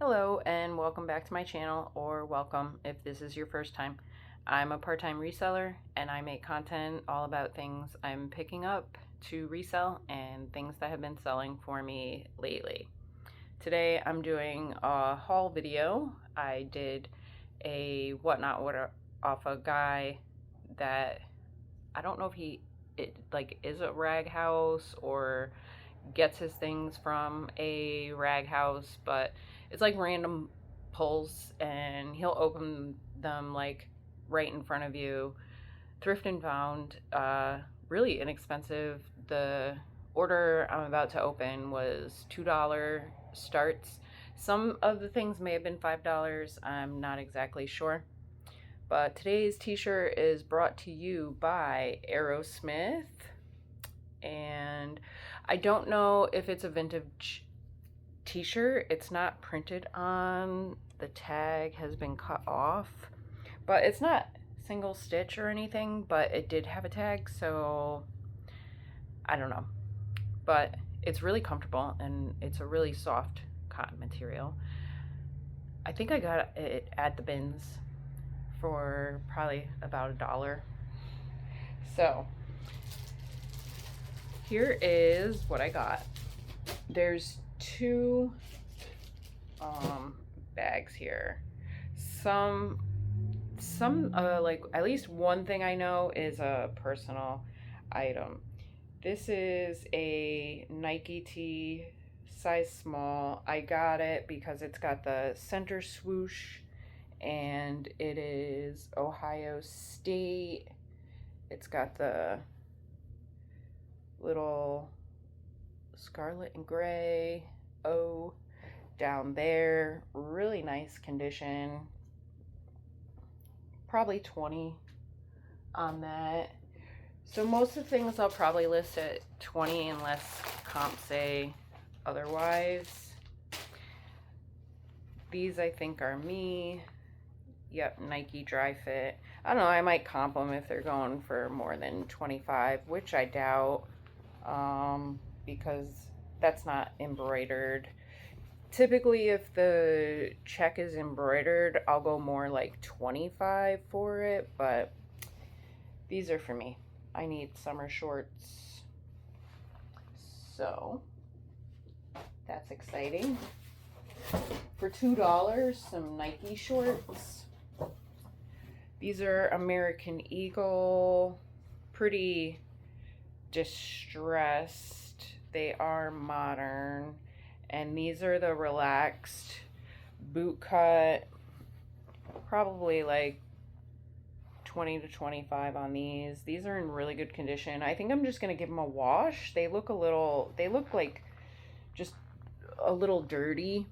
Hello and welcome back to my channel, or welcome if this is your first time. I'm a part-time reseller and I make content all about things I'm picking up to resell and things that have been selling for me lately. Today I'm doing a haul video. I did a whatnot order off a guy that I don't know if is a rag house or gets his things from a rag house, but it's like random pulls and he'll open them like right in front of you. Thrift and found, really inexpensive. The order I'm about to open was $2 starts. Some of the things may have been $5. I'm not exactly sure. But today's t-shirt is brought to you by Aerosmith. And I don't know if it's a vintage t-shirt. It's not printed on. The tag has been cut off. But it's not single stitch or anything, but it did have a tag, so I don't know. But it's really comfortable and it's a really soft cotton material. I think I got it at the bins for probably about $1. So here is what I got. There's two bags here. Some like at least one thing I know is a personal item. This is a Nike tee, size small. I got it because it's got the center swoosh and it is Ohio State. It's got the little scarlet and gray O down there. Really nice condition. Probably 20 on that. So most of the things I'll probably list at 20 unless comps say otherwise. These I think are me. Yep, Nike dry fit. I don't know, I might comp them if they're going for more than 25, which I doubt, because that's not embroidered. Typically, if the check is embroidered, I'll go more like 25 for it, but these are for me. I need summer shorts, so that's exciting. For $2, some Nike shorts. These are American Eagle, pretty distressed. They are modern. And these are the relaxed boot cut, probably like 20 to 25 on these. These are in really good condition. I think I'm just going to give them a wash. They look like just a little dirty.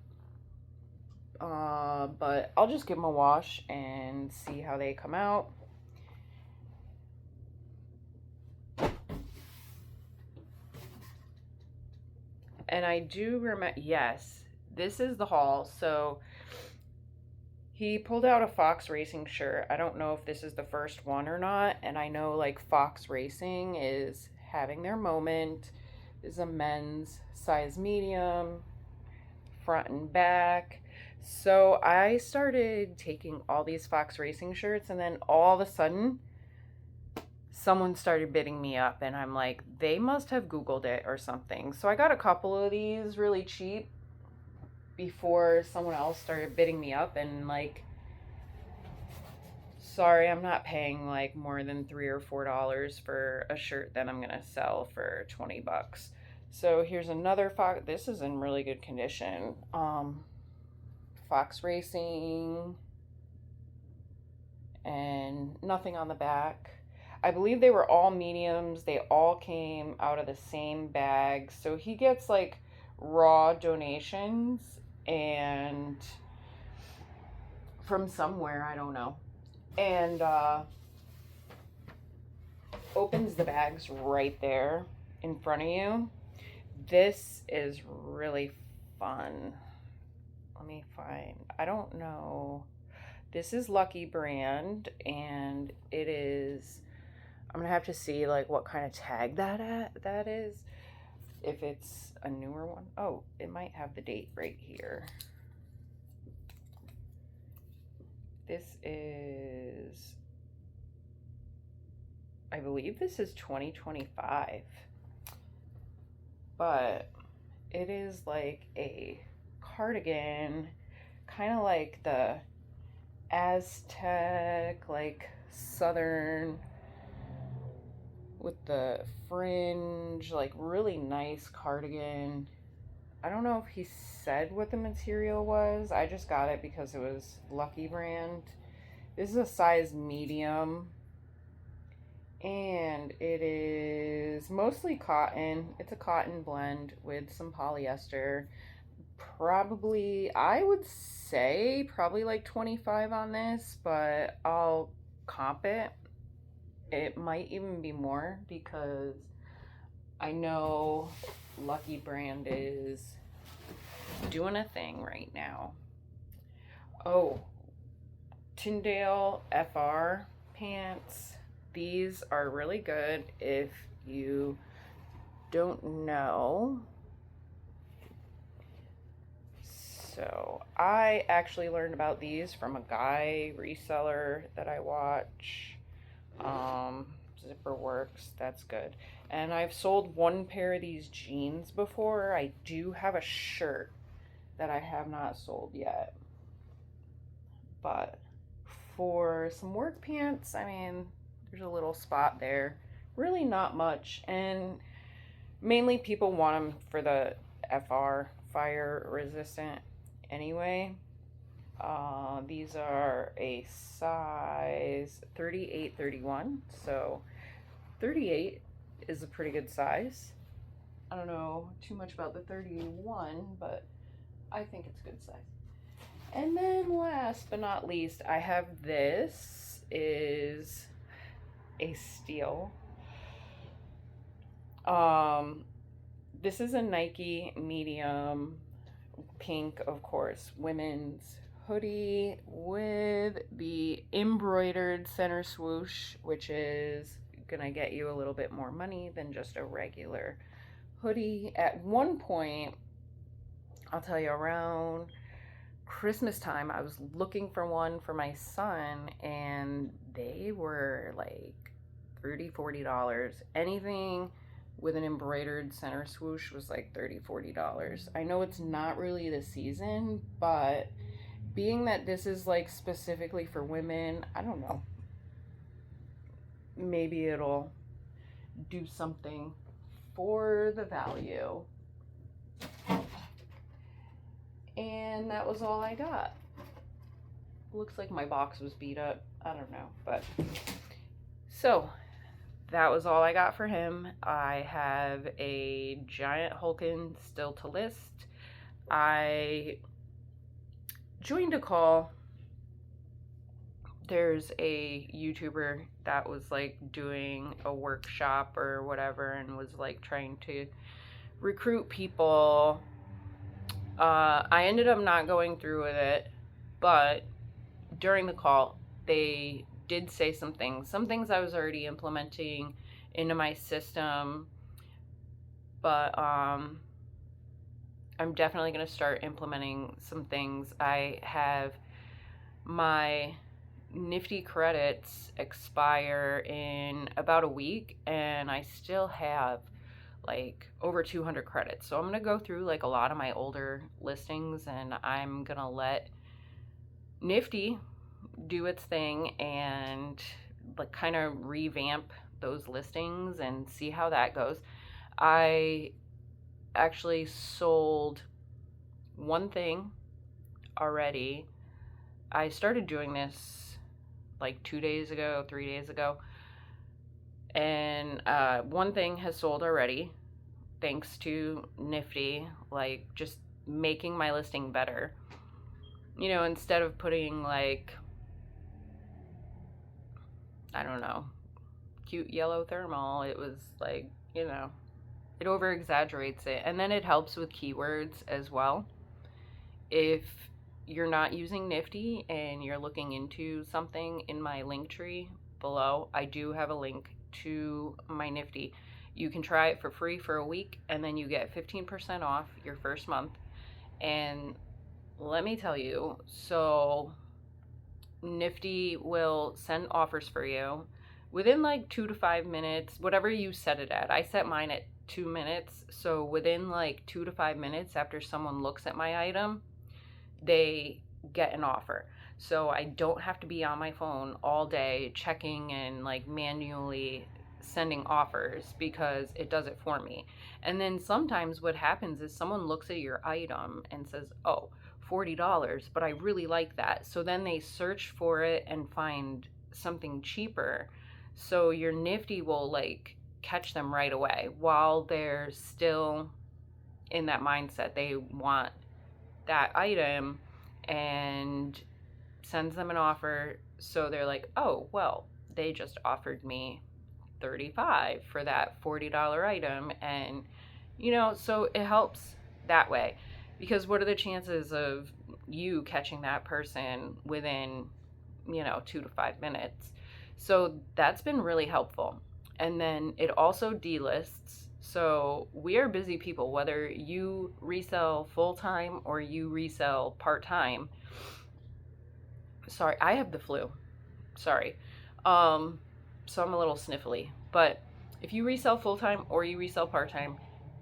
But I'll just give them a wash and see how they come out. And I do remember, yes, this is the haul. So he pulled out a Fox Racing shirt. I don't know if this is the first one or not. And I know like Fox Racing is having their moment. This is a men's size medium, front and back. So I started taking all these Fox Racing shirts, and then all of a sudden someone started bidding me up, and I'm like, they must have Googled it or something. So I got a couple of these really cheap before someone else started bidding me up, and like, sorry, I'm not paying like more than $3 or $4 for a shirt that I'm gonna sell for 20 bucks. So here's another Fox. This is in really good condition. Fox Racing, and nothing on the back. I believe they were all mediums. They all came out of the same bag. So he gets like raw donations and from somewhere, I don't know. And opens the bags right there in front of you. This is really fun. Let me find, I don't know. This is Lucky brand, and it is, I'm gonna have to see like what kind of tag that is. If it's a newer one. Oh, it might have the date right here. This is, I believe this is 2025, but it is like a cardigan, kind of like the Aztec, like southern with the fringe, like really nice cardigan. I don't know if he said what the material was. I just got it because it was Lucky Brand. This is a size medium, and it is mostly cotton. It's a cotton blend with some polyester. Probably, I would say probably like 25 on this, but I'll comp it. It might even be more because I know Lucky Brand is doing a thing right now. Oh, Tyndale FR pants. These are really good if you don't know. So I actually learned about these from a guy reseller that I watch. Zipper Works, that's good. And I've sold one pair of these jeans before. I do have a shirt that I have not sold yet. But for some work pants, I mean, there's a little spot there. Really not much. And mainly people want them for the FR, fire resistant anyway. These are a size 38, 31. So 38 is a pretty good size. I don't know too much about the 31, but I think it's a good size. And then last but not least, I have this is a steal. This is a Nike medium pink, of course, women's hoodie with the embroidered center swoosh, which is gonna get you a little bit more money than just a regular hoodie. At one point, I'll tell you, around Christmas time, I was looking for one for my son, and they were like $30-$40. Anything with an embroidered center swoosh was like $30-$40. I know it's not really the season, but being that this is like specifically for women, I don't know. Maybe it'll do something for the value. And that was all I got. Looks like my box was beat up. I don't know, but so that was all I got for him. I have a giant Hulkin still to list. I joined a call. There's a YouTuber that was like doing a workshop or whatever and was like trying to recruit people. I ended up not going through with it, but during the call, they did say some things I was already implementing into my system, but I'm definitely going to start implementing some things. I have my Nifty credits expire in about a week, and I still have like over 200 credits. So I'm going to go through like a lot of my older listings, and I'm going to let Nifty do its thing and like kind of revamp those listings and see how that goes. I actually sold one thing already. I started doing this like 2 days ago, 3 days ago, and one thing has sold already thanks to Nifty, like just making my listing better. You know, instead of putting like, I don't know, cute yellow thermal, it was like, you know, it over exaggerates it. And then it helps with keywords as well. If you're not using Nifty and you're looking into something, in my link tree below, I do have a link to my Nifty. You can try it for free for a week, and then you get 15% off your first month. And let me tell you, so Nifty will send offers for you within like 2 to 5 minutes, whatever you set it at. I set mine at 2 minutes. So within like 2 to 5 minutes after someone looks at my item, they get an offer. So I don't have to be on my phone all day checking and like manually sending offers, because it does it for me. And then sometimes what happens is someone looks at your item and says, oh, $40, but I really like that. So then they search for it and find something cheaper. So your Nifty will like catch them right away while they're still in that mindset. They want that item, and sends them an offer. So they're like, oh, well, they just offered me $35 for that $40 item. And, so it helps that way. Because what are the chances of you catching that person within, 2 to 5 minutes? So that's been really helpful. And then it also delists. So we are busy people, whether you resell full-time or you resell part-time. Sorry, I have the flu. Sorry. So I'm a little sniffly. But if you resell full-time or you resell part-time,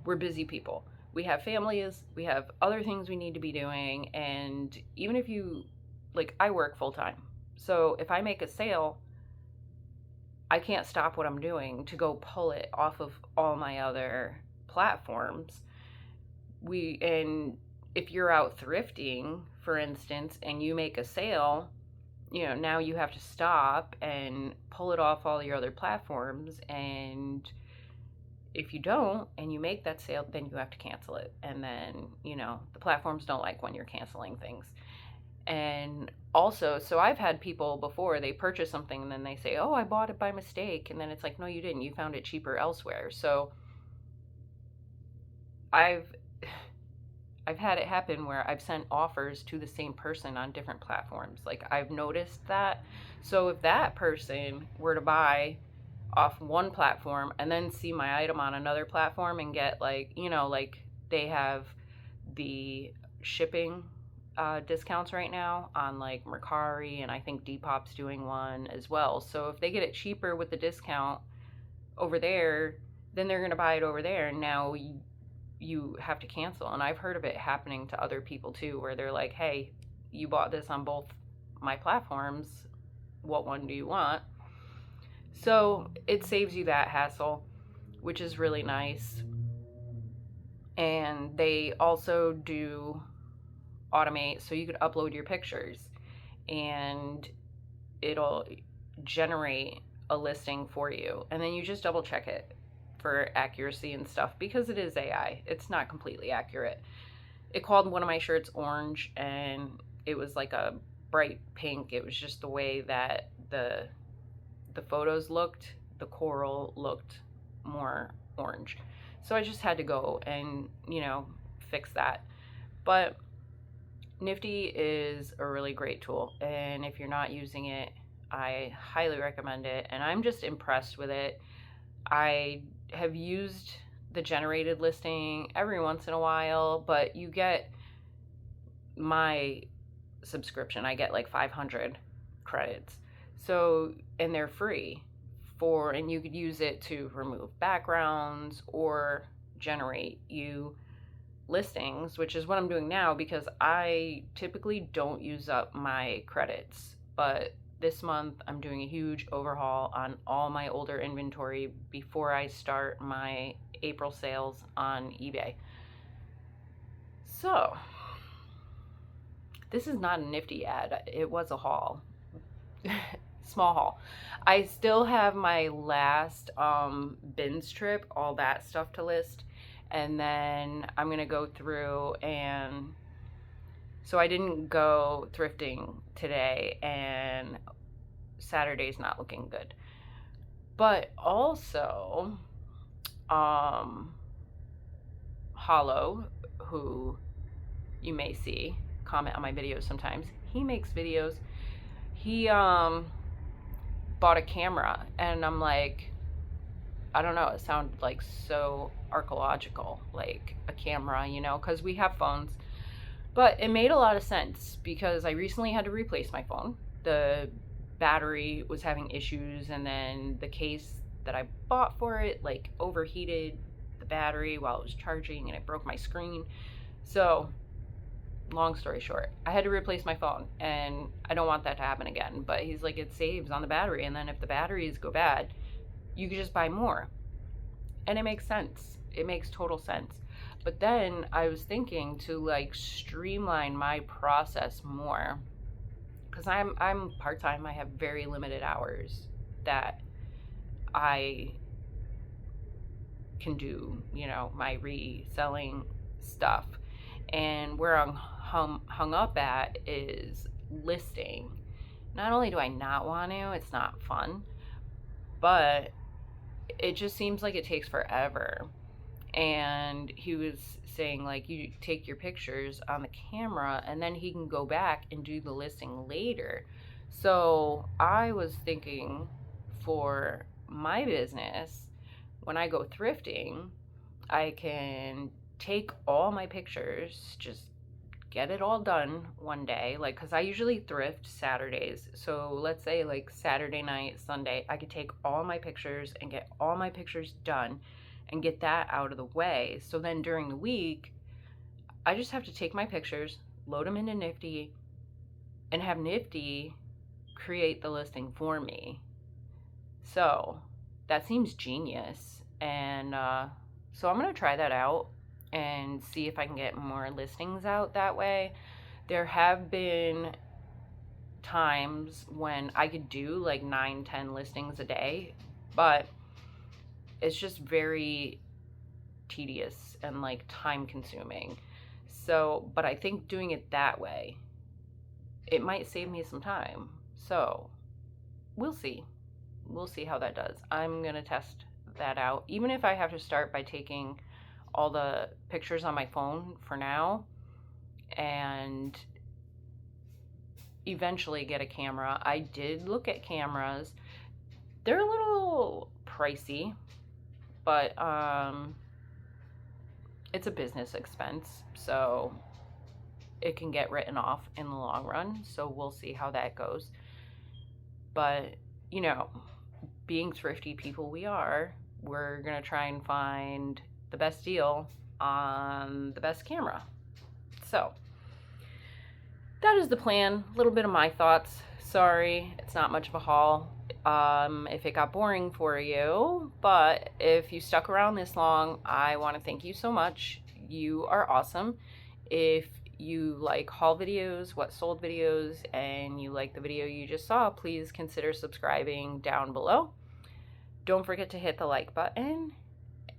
we're busy people. We have families, we have other things we need to be doing. And even if you, like, I work full-time. So if I make a sale, I can't stop what I'm doing to go pull it off of all my other platforms. And if you're out thrifting, for instance, and you make a sale, now you have to stop and pull it off all your other platforms. And if you don't, and you make that sale, then you have to cancel it. And then, the platforms don't like when you're canceling things. And also, so I've had people before, they purchase something and then they say, oh, I bought it by mistake. And then it's like, no, you didn't. You found it cheaper elsewhere. So I've had it happen where I've sent offers to the same person on different platforms. Like, I've noticed that. So if that person were to buy off one platform and then see my item on another platform and get like, like they have the shipping discounts right now on like Mercari, and I think Depop's doing one as well. So if they get it cheaper with the discount over there, then they're going to buy it over there. And now you have to cancel. And I've heard of it happening to other people too, where they're like, hey, you bought this on both my platforms. What one do you want? So it saves you that hassle, which is really nice. And they also do automate, so you could upload your pictures and it'll generate a listing for you. And then you just double check it for accuracy and stuff, because it is AI. It's not completely accurate. It called one of my shirts orange, and it was like a bright pink. It was just the way that the photos looked. The coral looked more orange. So I just had to go and, fix that. But Nifty is a really great tool, and if you're not using it, I highly recommend it. And I'm just impressed with it. I have used the generated listing every once in a while, but you get my subscription. I get like 500 credits. So, and they're free and you could use it to remove backgrounds or generate you listings, which is what I'm doing now, because I typically don't use up my credits. But this month I'm doing a huge overhaul on all my older inventory before I start my April sales on eBay. So this is not a Nifty ad. It was a haul. Small haul. I still have my last bins trip, all that stuff to list. And then I'm going to go through, and so I didn't go thrifting today, and Saturday's not looking good. But also, Hollow, who you may see comment on my videos sometimes, he makes videos. He bought a camera, and I'm like, I don't know, it sounded like so archaeological, like a camera, because we have phones. But it made a lot of sense, because I recently had to replace my phone. the battery was having issues, and then the case that I bought for it like overheated the battery while it was charging, and it broke my screen. So long story short, I had to replace my phone, and I don't want that to happen again. But he's like, it saves on the battery, and then if the batteries go bad, you could just buy more. And it makes sense. It makes total sense. But then I was thinking to like streamline my process more, because I'm part-time. I have very limited hours that I can do, my reselling stuff. And where I'm hung up at is listing. Not only do I not want to, it's not fun, but it just seems like it takes forever. And he was saying, like, you take your pictures on the camera and then he can go back and do the listing later. So I was thinking, for my business, when I go thrifting, I can take all my pictures, just get it all done one day, like, because I usually thrift Saturdays. So let's say like Saturday night, Sunday, I could take all my pictures and get all my pictures done and get that out of the way. So then during the week, I just have to take my pictures, load them into Nifty, and have Nifty create the listing for me. So that seems genius. And so I'm going to try that out and see if I can get more listings out that way. There have been times when I could do like 9-10 listings a day, but it's just very tedious and like time consuming. So, but I think doing it that way, it might save me some time. So we'll see. We'll see how that does. I'm going to test that out, even if I have to start by taking all the pictures on my phone for now and eventually get a camera. I did look at cameras. They're a little pricey, but it's a business expense, so it can get written off in the long run. So we'll see how that goes. But, being thrifty people we're going to try and find the best deal on the best camera. So that is the plan. A little bit of my thoughts. Sorry, it's not much of a haul. If it got boring for you, but if you stuck around this long, I want to thank you so much. You are awesome. If you like haul videos, what sold videos, and you like the video you just saw, please consider subscribing down below. Don't forget to hit the like button,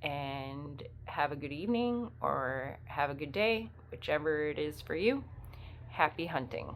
and have a good evening or have a good day, whichever it is for you. Happy hunting.